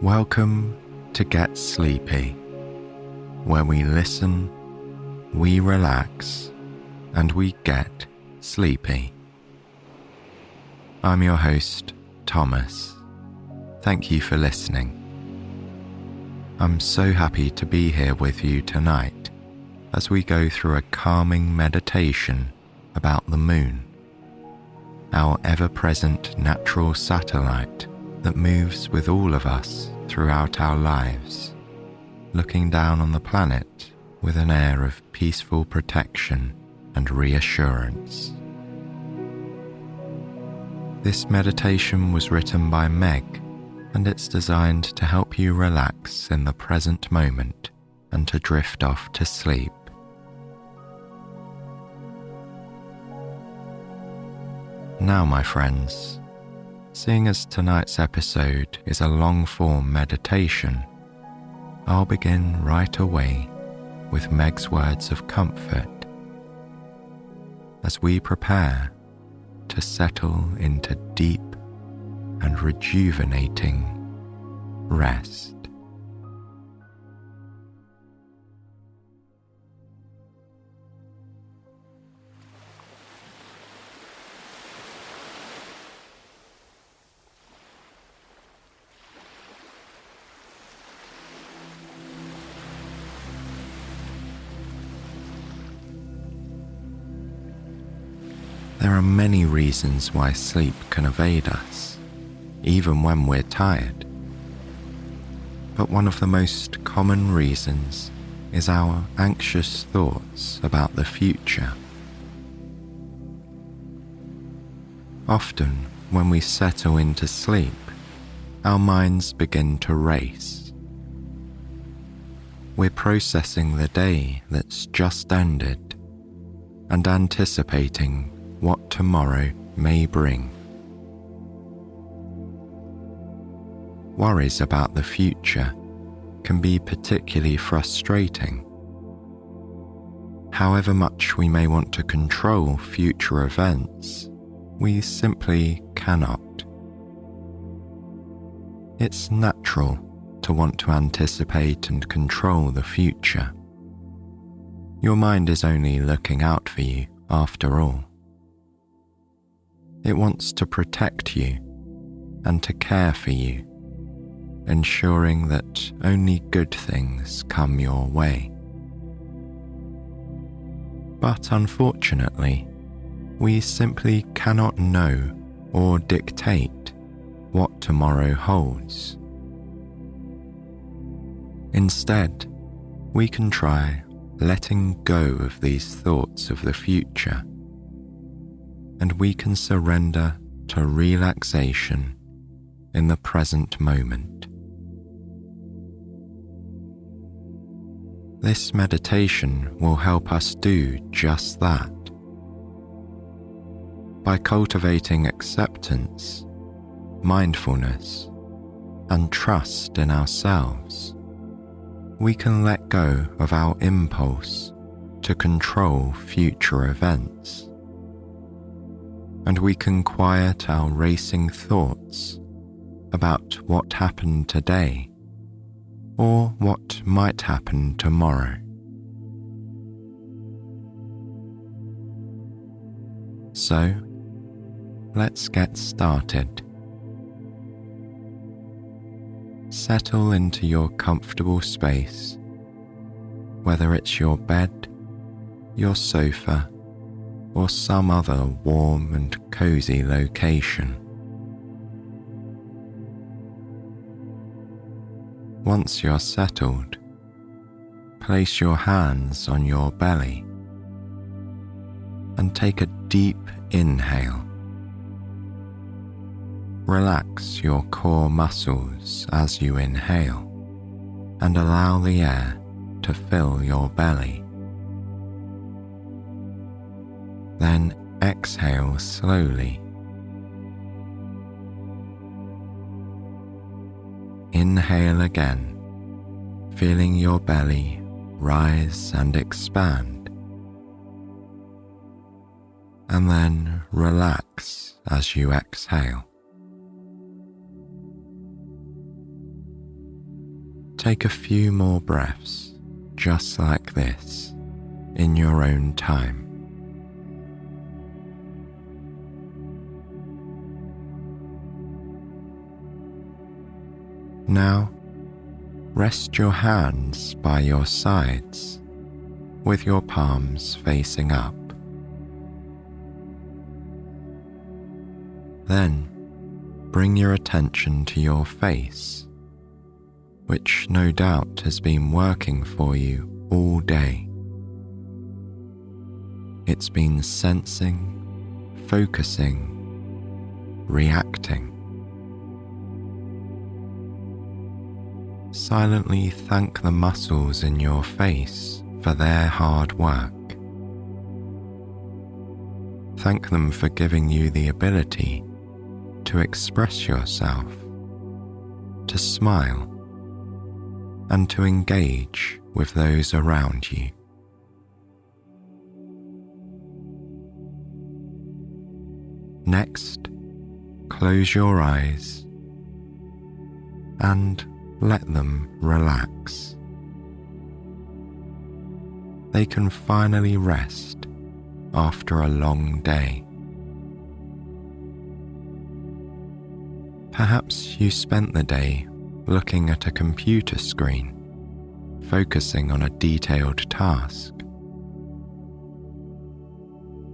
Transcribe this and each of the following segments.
Welcome to Get Sleepy, where we listen, we relax, and we get sleepy. I'm your host, Thomas. Thank you for listening. I'm so happy to be here with you tonight as we go through a calming meditation about the moon, our ever-present natural satellite that moves with all of us throughout our lives, looking down on the planet with an air of peaceful protection and reassurance. This meditation was written by Meg, and it's designed to help you relax in the present moment and to drift off to sleep. Now, my friends, seeing as tonight's episode is a long-form meditation, I'll begin right away with Meg's words of comfort as we prepare to settle into deep and rejuvenating rest. There are many reasons why sleep can evade us, even when we're tired. But one of the most common reasons is our anxious thoughts about the future. Often, when we settle into sleep, our minds begin to race. We're processing the day that's just ended and anticipating what tomorrow may bring. Worries about the future can be particularly frustrating. However much we may want to control future events, we simply cannot. It's natural to want to anticipate and control the future. Your mind is only looking out for you after all. It wants to protect you and to care for you, ensuring that only good things come your way. But unfortunately, we simply cannot know or dictate what tomorrow holds. Instead, we can try letting go of these thoughts of the future, and we can surrender to relaxation in the present moment. This meditation will help us do just that. By cultivating acceptance, mindfulness, and trust in ourselves, we can let go of our impulse to control future events. And we can quiet our racing thoughts about what happened today or what might happen tomorrow. So, let's get started. Settle into your comfortable space, whether it's your bed, your sofa, or some other warm and cozy location. Once you're settled, place your hands on your belly and take a deep inhale. Relax your core muscles as you inhale and allow the air to fill your belly. Then exhale slowly. Inhale again, feeling your belly rise and expand. And then relax as you exhale. Take a few more breaths, just like this, in your own time. Now, rest your hands by your sides, with your palms facing up. Then, bring your attention to your face, which no doubt has been working for you all day. It's been sensing, focusing, reacting. Silently thank the muscles in your face for their hard work. Thank them for giving you the ability to express yourself, to smile, and to engage with those around you. Next, close your eyes and let them relax. They can finally rest after a long day. Perhaps you spent the day looking at a computer screen, focusing on a detailed task.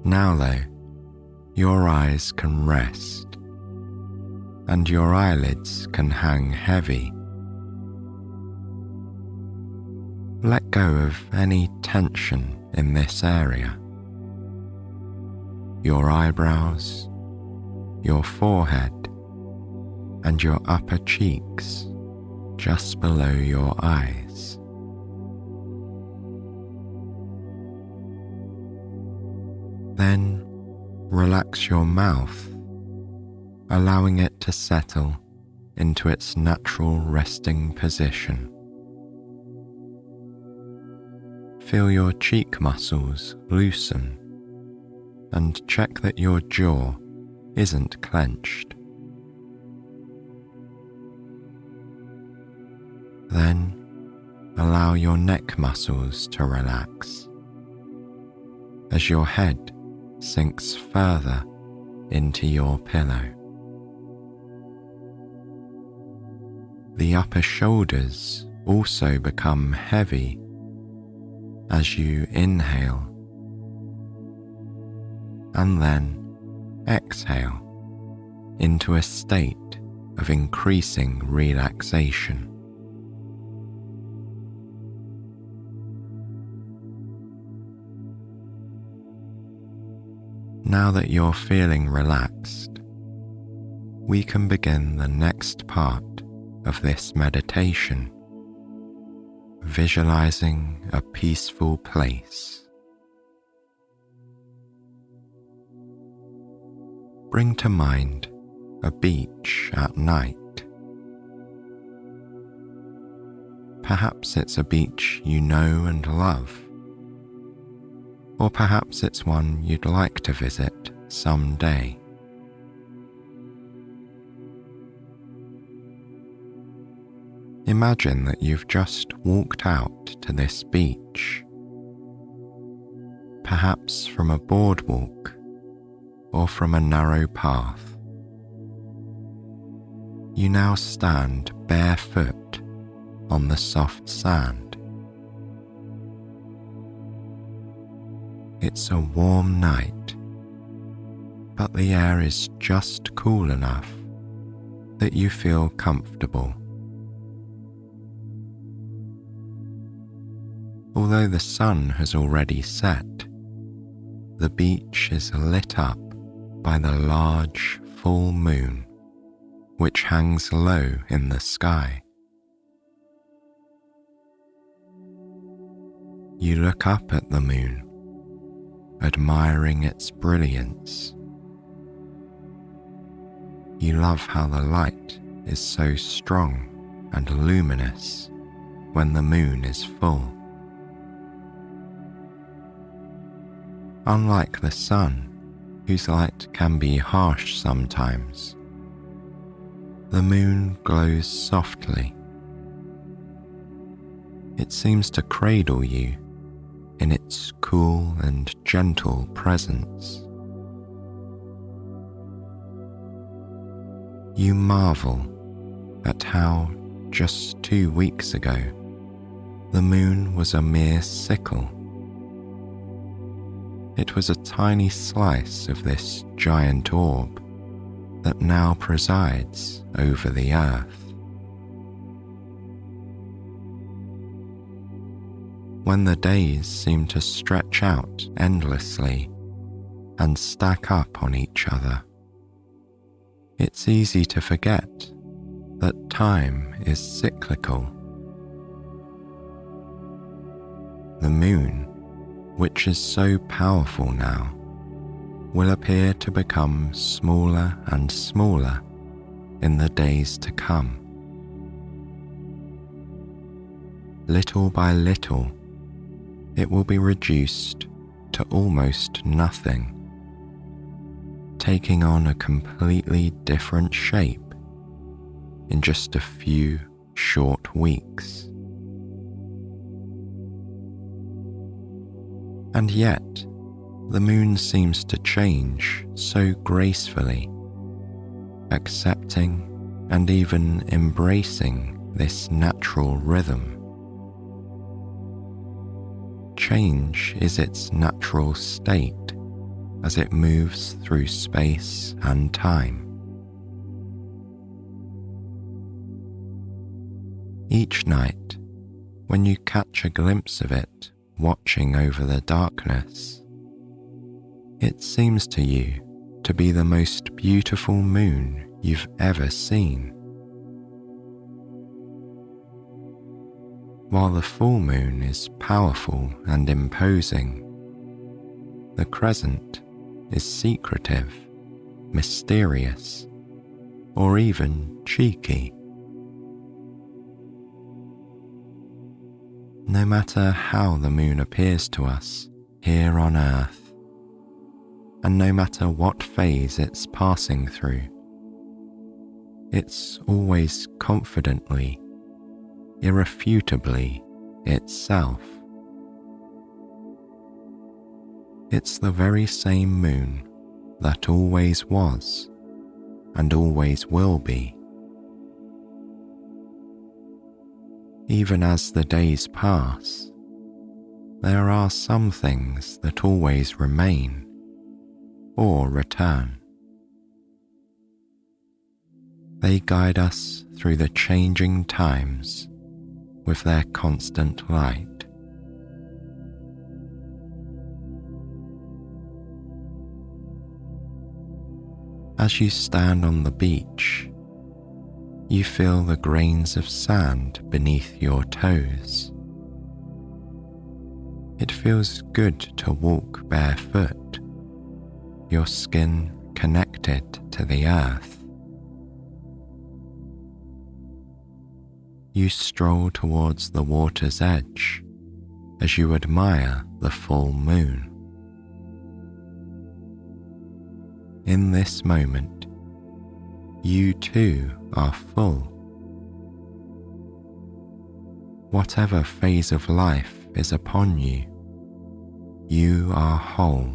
Now though, your eyes can rest, and your eyelids can hang heavy. Let go of any tension in this area. Your eyebrows, your forehead, and your upper cheeks just below your eyes. Then relax your mouth, allowing it to settle into its natural resting position. Feel your cheek muscles loosen and check that your jaw isn't clenched. Then allow your neck muscles to relax as your head sinks further into your pillow. The upper shoulders also become heavy as you inhale and then exhale into a state of increasing relaxation. Now that you're feeling relaxed, we can begin the next part of this meditation, visualizing a peaceful place. Bring to mind a beach at night. Perhaps it's a beach you know and love, or perhaps it's one you'd like to visit someday. Imagine that you've just walked out to this beach, perhaps from a boardwalk or from a narrow path. You now stand barefoot on the soft sand. It's a warm night, but the air is just cool enough that you feel comfortable. Although the sun has already set, the beach is lit up by the large full moon, which hangs low in the sky. You look up at the moon, admiring its brilliance. You love how the light is so strong and luminous when the moon is full. Unlike the sun, whose light can be harsh sometimes, the moon glows softly, It seems to cradle you in its cool and gentle presence. You marvel at how, just 2 weeks ago, the moon was a mere sickle. It was a tiny slice of this giant orb that now presides over the earth. When the days seem to stretch out endlessly and stack up on each other, it's easy to forget that time is cyclical. The moon, which is so powerful now, will appear to become smaller and smaller in the days to come. Little by little, it will be reduced to almost nothing, taking on a completely different shape in just a few short weeks. And yet, the moon seems to change so gracefully, accepting and even embracing this natural rhythm. Change is its natural state as it moves through space and time. Each night, when you catch a glimpse of it watching over the darkness, it seems to you to be the most beautiful moon you've ever seen. While the full moon is powerful and imposing, the crescent is secretive, mysterious, or even cheeky. No matter how the moon appears to us here on Earth, and no matter what phase it's passing through, it's always confidently, irrefutably itself. It's the very same moon that always was and always will be. Even as the days pass, there are some things that always remain or return. They guide us through the changing times with their constant light. As you stand on the beach, you feel the grains of sand beneath your toes. It feels good to walk barefoot, your skin connected to the earth. You stroll towards the water's edge as you admire the full moon. In this moment, you too are full. Whatever phase of life is upon you, you are whole.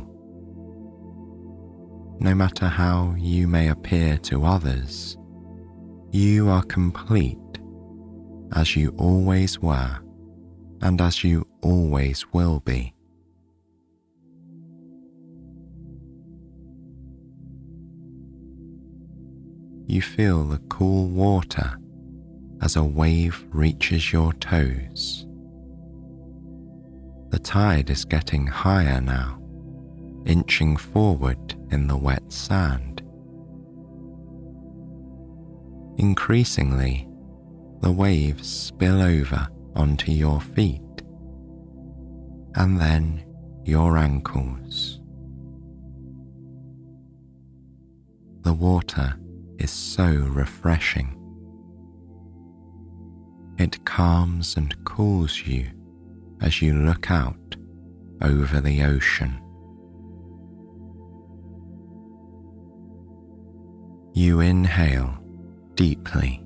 No matter how you may appear to others, you are complete as you always were and as you always will be. You feel the cool water as a wave reaches your toes. The tide is getting higher now, inching forward in the wet sand. Increasingly, the waves spill over onto your feet, and then your ankles. The water is so refreshing. It calms and cools you as you look out over the ocean. You inhale deeply.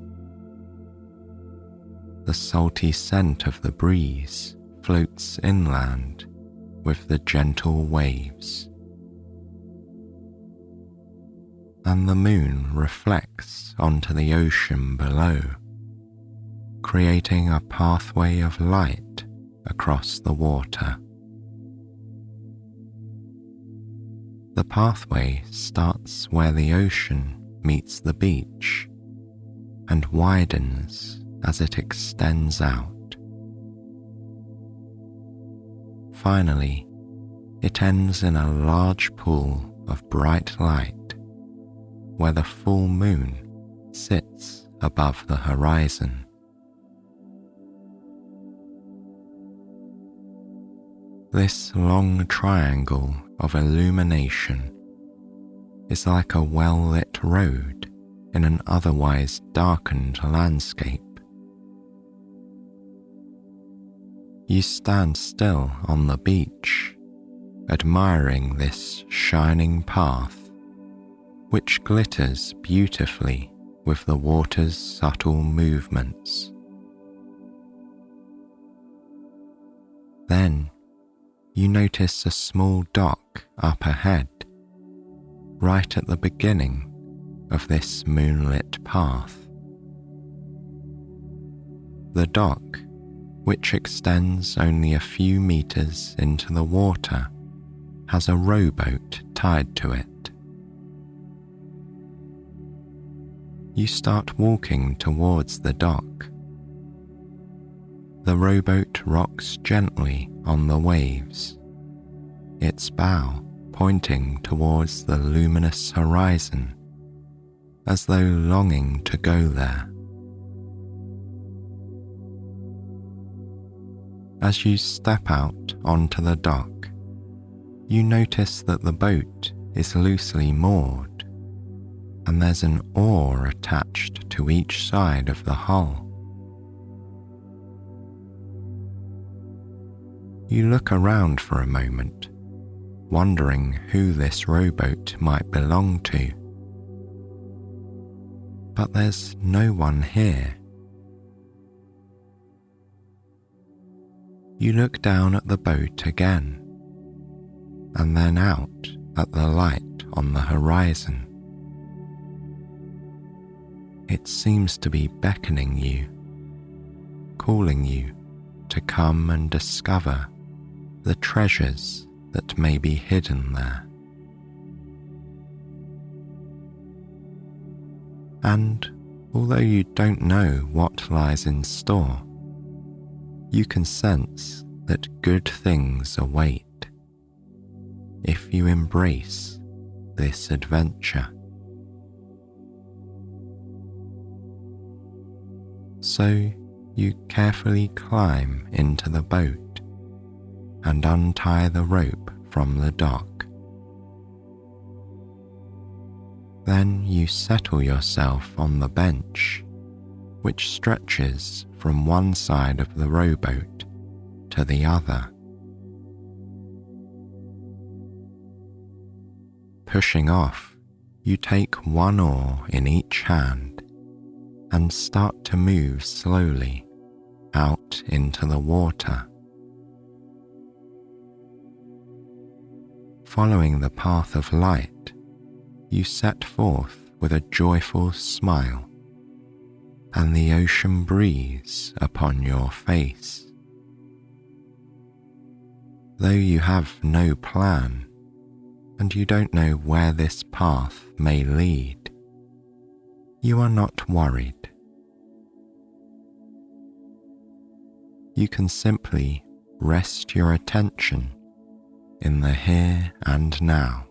the salty scent of the breeze floats inland with the gentle waves, and the moon reflects onto the ocean below, creating a pathway of light across the water. The pathway starts where the ocean meets the beach and widens as it extends out. Finally, it ends in a large pool of bright light where the full moon sits above the horizon. This long triangle of illumination is like a well-lit road in an otherwise darkened landscape. You stand still on the beach, admiring this shining path, which glitters beautifully with the water's subtle movements. Then you notice a small dock up ahead, right at the beginning of this moonlit path. The dock, which extends only a few meters into the water, has a rowboat tied to it. You start walking towards the dock. The rowboat rocks gently on the waves, its bow pointing towards the luminous horizon, as though longing to go there. As you step out onto the dock, you notice that the boat is loosely moored, and there's an oar attached to each side of the hull. You look around for a moment, wondering who this rowboat might belong to. But there's no one here. You look down at the boat again, and then out at the light on the horizon. It seems to be beckoning you, calling you to come and discover the treasures that may be hidden there. And although you don't know what lies in store, you can sense that good things await if you embrace this adventure. So you carefully climb into the boat and untie the rope from the dock. Then you settle yourself on the bench, which stretches from one side of the rowboat to the other. Pushing off, you take one oar in each hand and start to move slowly out into the water. Following the path of light, you set forth with a joyful smile and the ocean breeze upon your face. Though you have no plan and you don't know where this path may lead, you are not worried. You can simply rest your attention in the here and now.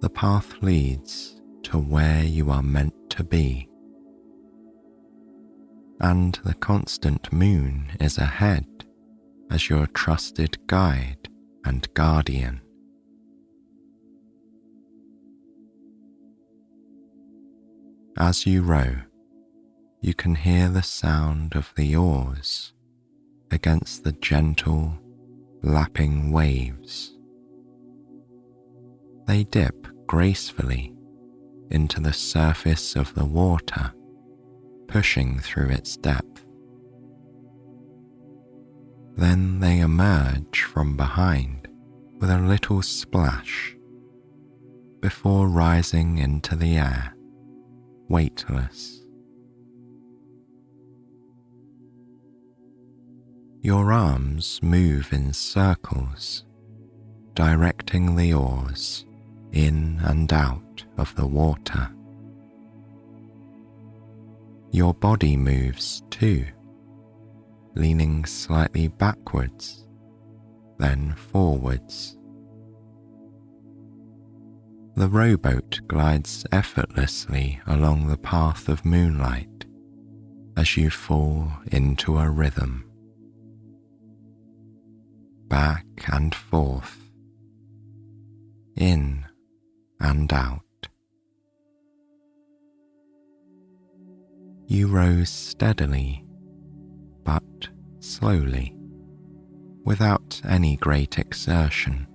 The path leads to where you are meant to be, and the constant moon is ahead as your trusted guide and guardian. As you row, you can hear the sound of the oars against the gentle, lapping waves. They dip gracefully into the surface of the water pushing through its depth. Then they emerge from behind with a little splash before rising into the air, weightless. Your arms move in circles, directing the oars in and out of the water. Your body moves too, leaning slightly backwards, then forwards. The rowboat glides effortlessly along the path of moonlight as you fall into a rhythm. Back and forth, in and out. You row steadily, but slowly, without any great exertion.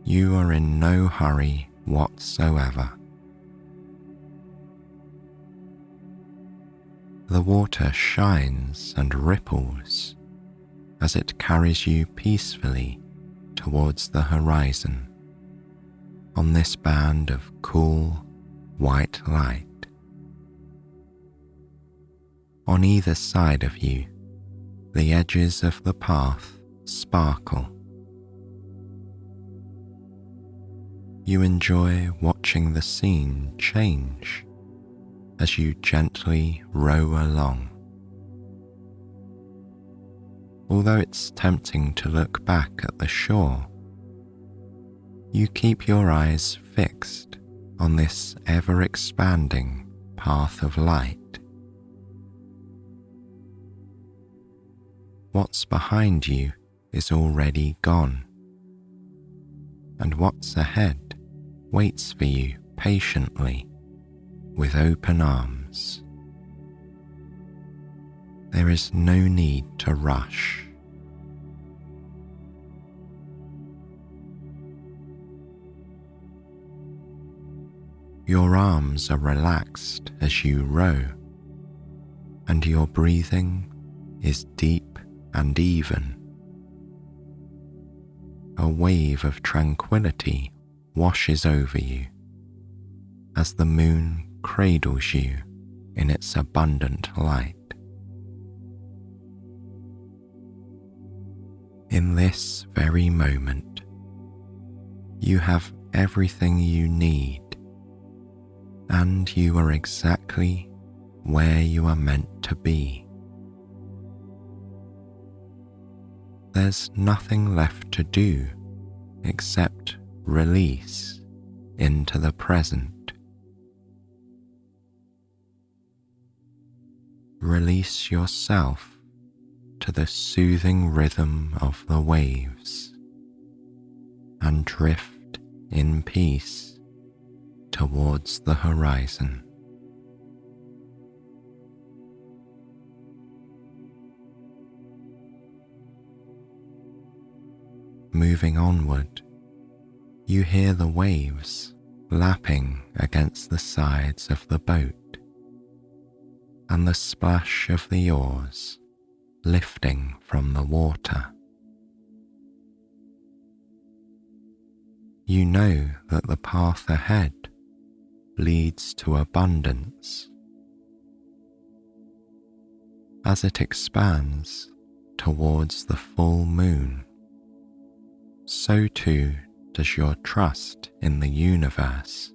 You are in no hurry whatsoever. The water shines and ripples as it carries you peacefully towards the horizon on this band of cool, white light. On either side of you, the edges of the path sparkle. You enjoy watching the scene change as you gently row along. Although it's tempting to look back at the shore, you keep your eyes fixed on this ever-expanding path of light. What's behind you is already gone, and what's ahead waits for you patiently with open arms. There is no need to rush. Your arms are relaxed as you row, and your breathing is deep and even. A wave of tranquility washes over you as the moon cradles you in its abundant light. In this very moment, you have everything you need, and you are exactly where you are meant to be. There's nothing left to do except release into the present. Release yourself to the soothing rhythm of the waves and drift in peace towards the horizon. Moving onward, you hear the waves lapping against the sides of the boat and the splash of the oars lifting from the water. You know that the path ahead leads to abundance. As it expands towards the full moon, so too does your trust in the universe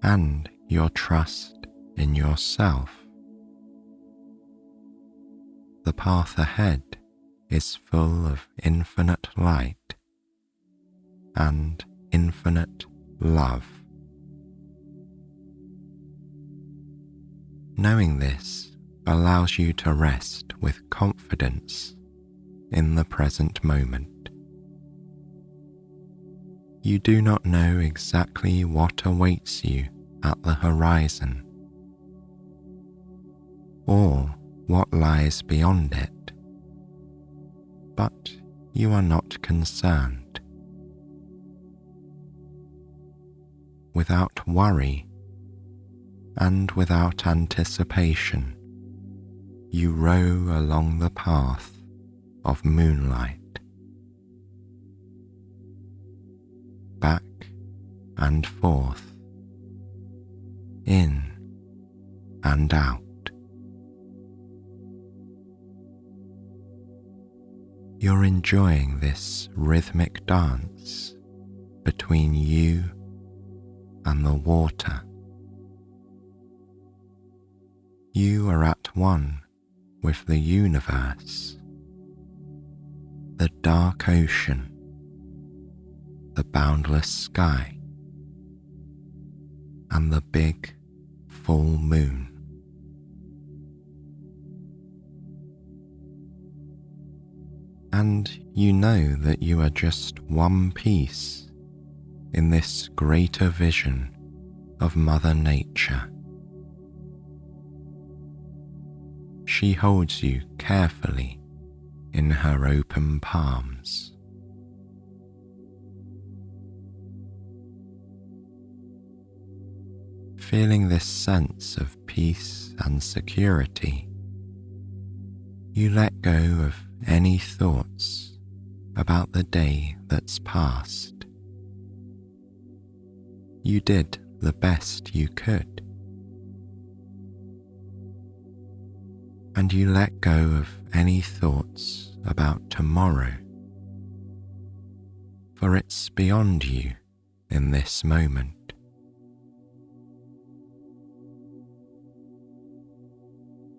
and your trust in yourself. The path ahead is full of infinite light and infinite love. Knowing this allows you to rest with confidence in the present moment. You do not know exactly what awaits you at the horizon, or what lies beyond it, but you are not concerned. Without worry, and without anticipation, you row along the path of moonlight, back and forth, in and out. You're enjoying this rhythmic dance between you and the water. You are at one with the universe, the dark ocean, the boundless sky, and the big full moon. And you know that you are just one piece in this greater vision of Mother Nature. She holds you carefully in her open palms. Feeling this sense of peace and security, you let go of any thoughts about the day that's passed. You did the best you could. And you let go of any thoughts about tomorrow, for it's beyond you in this moment.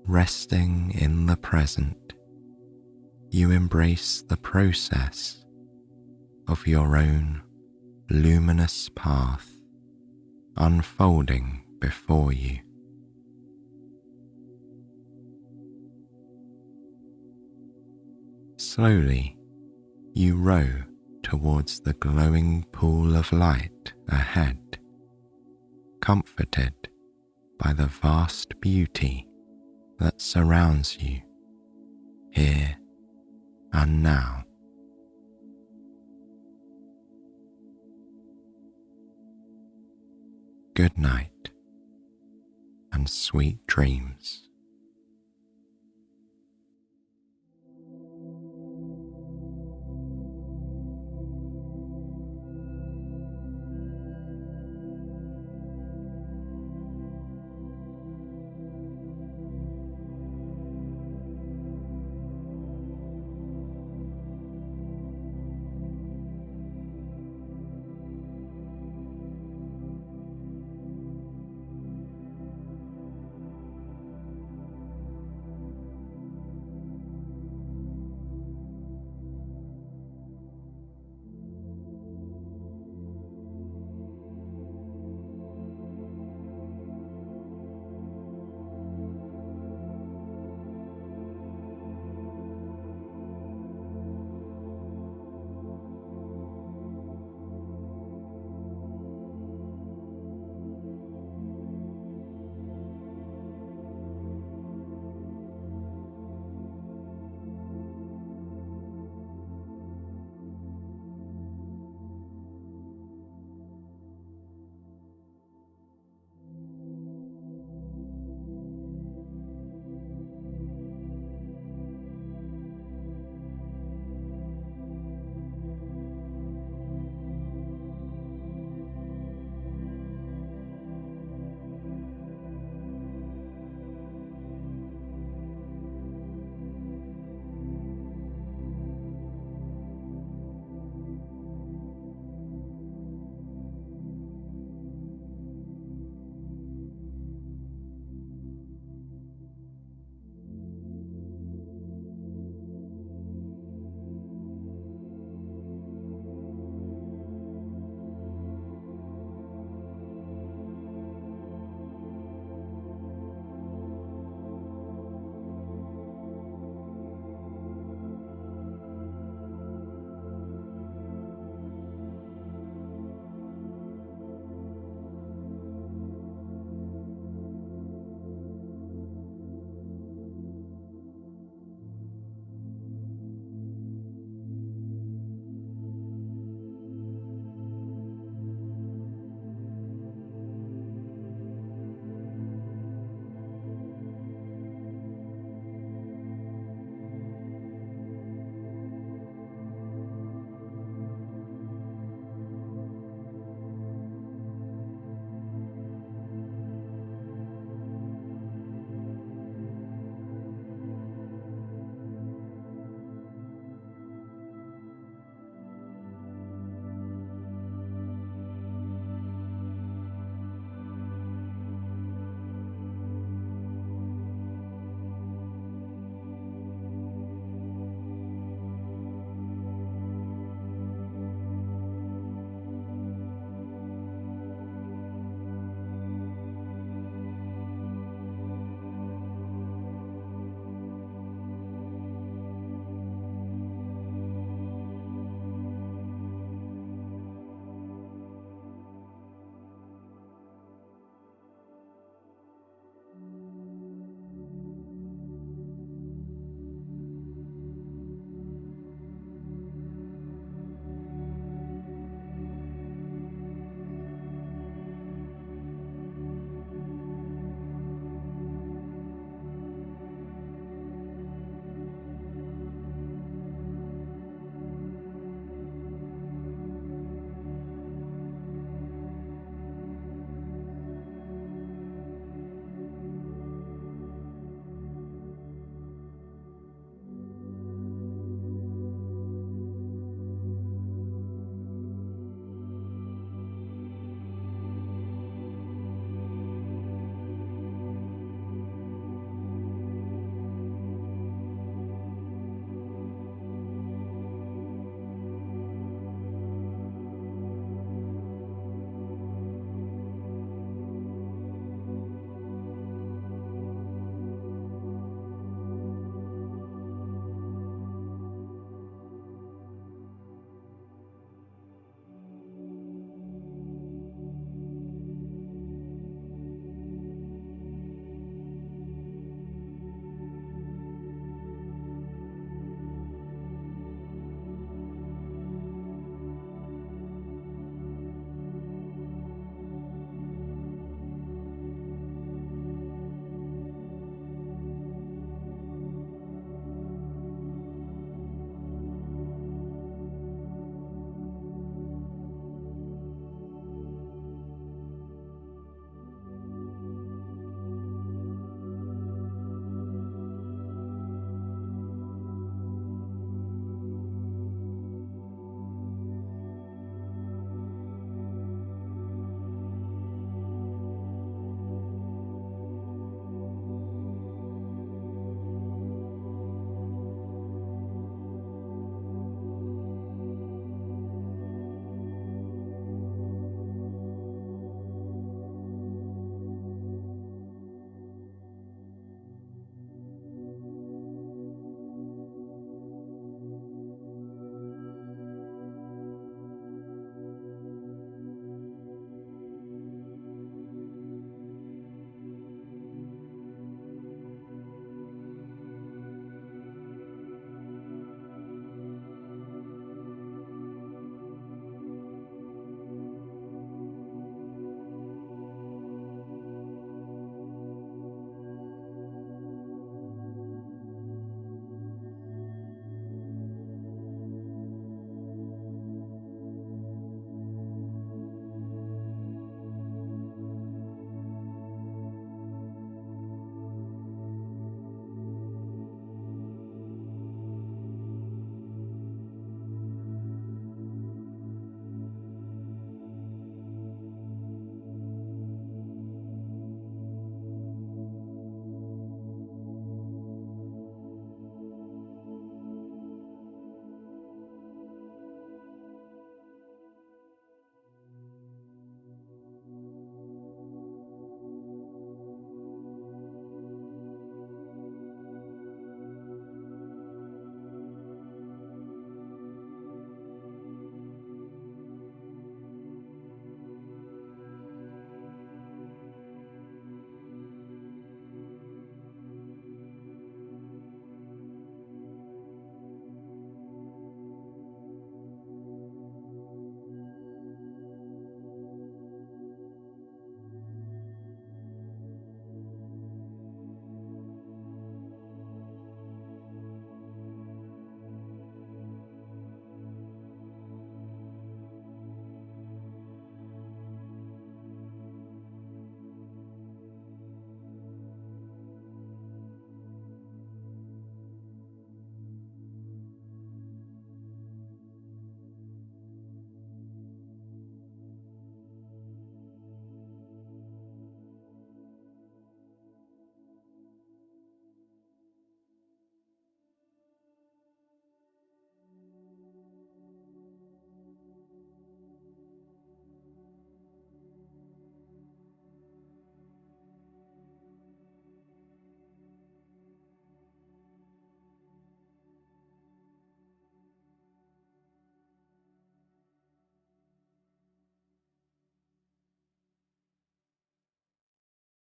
Resting in the present, you embrace the process of your own luminous path unfolding before you. Slowly, you row towards the glowing pool of light ahead, comforted by the vast beauty that surrounds you here and now. Good night and sweet dreams.